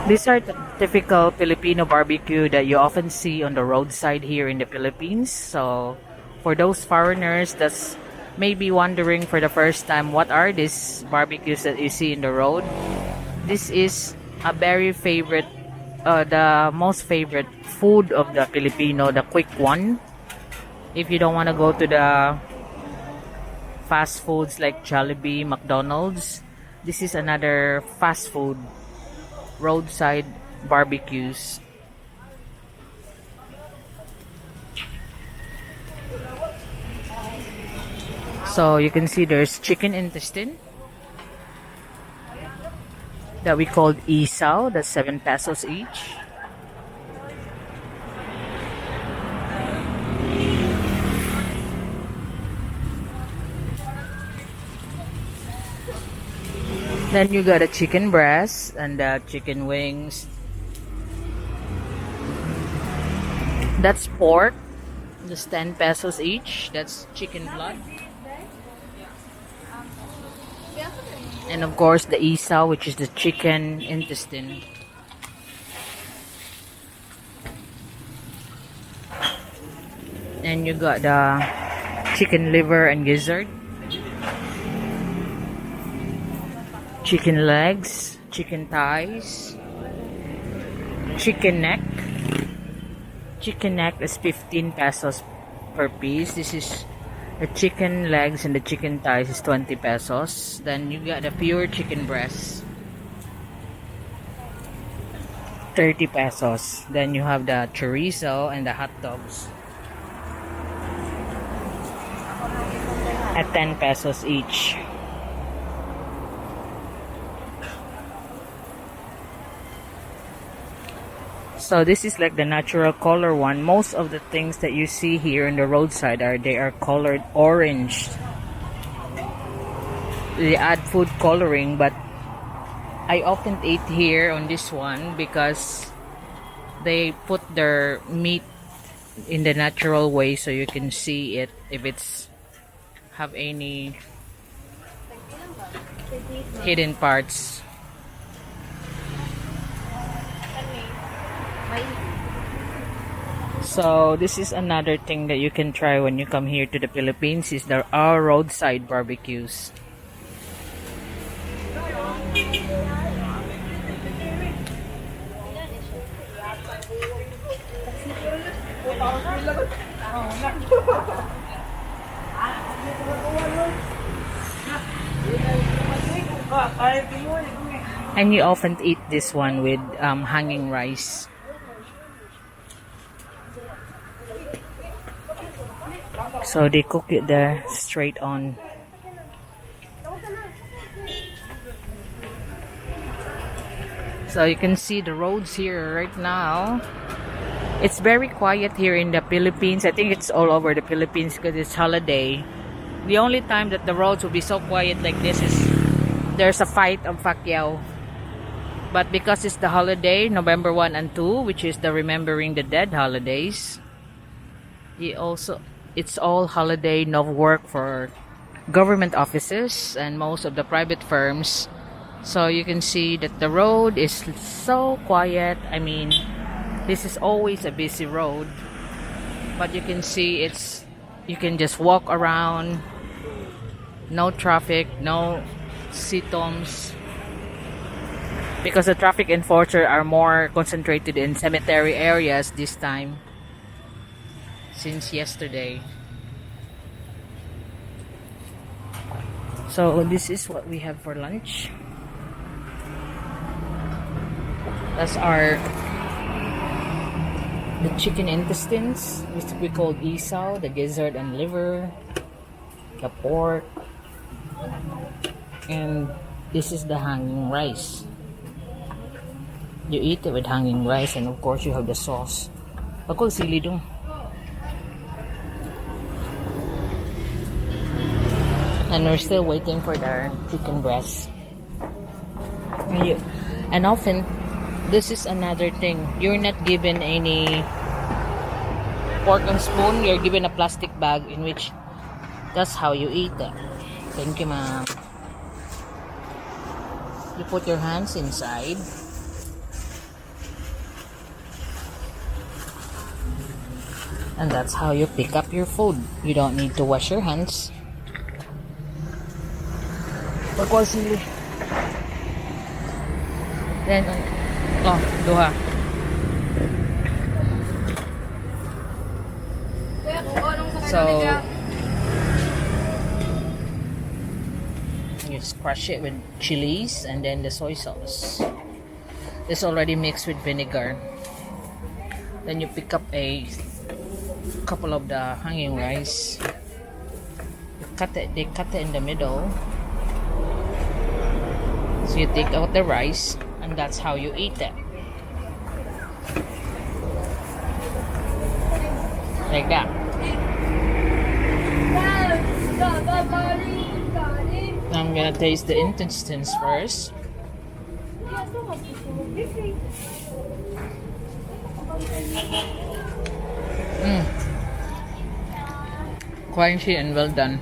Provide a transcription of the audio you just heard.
These are the typical Filipino barbecue that you often see on the roadside here in the Philippines. So, for those foreigners that's maybe wondering for the first time, what are these barbecues that you see in the road? This is a very favorite, the most favorite food of the Filipino, the quick one. If you don't want to go to the fast foods like Jollibee, McDonald's, this is another fast food roadside barbecues. So you can see there's chicken intestine that we called isaw, that's 7 pesos each. Then you got a chicken breast and chicken wings. That's pork, just 10 pesos each. That's chicken blood. And of course the isaw, which is the chicken intestine. And you got the chicken liver and gizzard, chicken legs, chicken thighs, chicken neck. Chicken neck is 15 pesos per piece. This is the chicken legs and the chicken thighs is 20 pesos. Then you got the pure chicken breast, 30 pesos. Then you have the chorizo and the hot dogs at 10 pesos each. So this is like the natural color one. Most of the things that you see here in the roadside they are colored orange. They add food coloring, but I often eat here on this one because they put their meat in the natural way, so you can see it if it's have any hidden parts. So this is another thing that you can try when you come here to the Philippines, is there are roadside barbecues. And you often eat this one with hanging rice. So they cook it there straight on. So you can see the roads here right now. It's very quiet here in the Philippines. I think it's all over the Philippines because it's holiday. The only time that the roads will be so quiet like this is there's a fight of Pacquiao. But because it's the holiday, November 1 and 2, which is the Remembering the Dead holidays, it's all holiday, no work for government offices and most of the private firms. So you can see that the road is so quiet. I mean, this is always a busy road, but you can see you can just walk around, no traffic, no sitcoms, because the traffic enforcers are more concentrated in cemetery areas this time since yesterday. So this is what we have for lunch. That's the chicken intestines, which we call isaw, the gizzard and liver, the pork, and this is the hanging rice. You eat it with hanging rice, and of course you have the sauce. Ako sili dong. And we're still waiting for the chicken breast. And often, this is another thing. You're not given any fork and spoon. You're given a plastic bag in which that's how you eat it. Thank you, ma'am. You put your hands inside. And that's how you pick up your food. You don't need to wash your hands. Pagkosili. Then, oh, duha. So, you just crush it with chilies and then the soy sauce. It's already mixed with vinegar. Then you pick up a couple of the hanging rice. They cut it in the middle. So you take out the rice, and that's how you eat it. Like that. I'm gonna taste the intestines first. Crunchy and well done.